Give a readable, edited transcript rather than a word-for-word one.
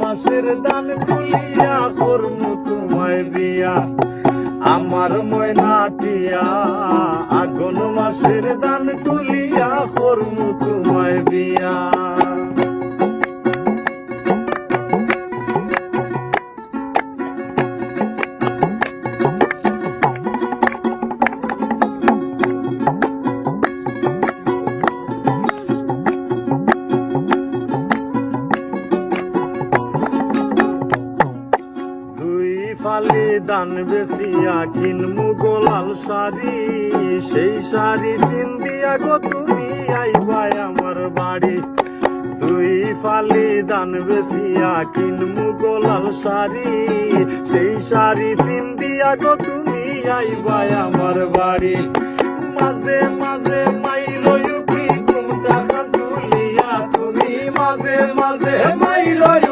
মাসের দান তুলিয়া করমু তোমায় বিয়া আমার ময়নাটিয়া আগুন মাসের দান তুলিয়া করমু তোমায় বিয়া ফালি দান বেশিয়া কিনমু গোলাল শাড়ি সেই শাড়ি পিন্দিয়া গো তুমি আইবাই আমার বাড়ি দুই ফালি দান বেশিয়া কিনমু গোলাল শাড়ি সেই শাড়ি পিন্দিয়া গো তুমি আইবাই আমার বাড়ি মাঝে মাঝে মাইলো ইউপি ঘুমটা তুলিয়া তুমি মাঝে মাঝে মাইলো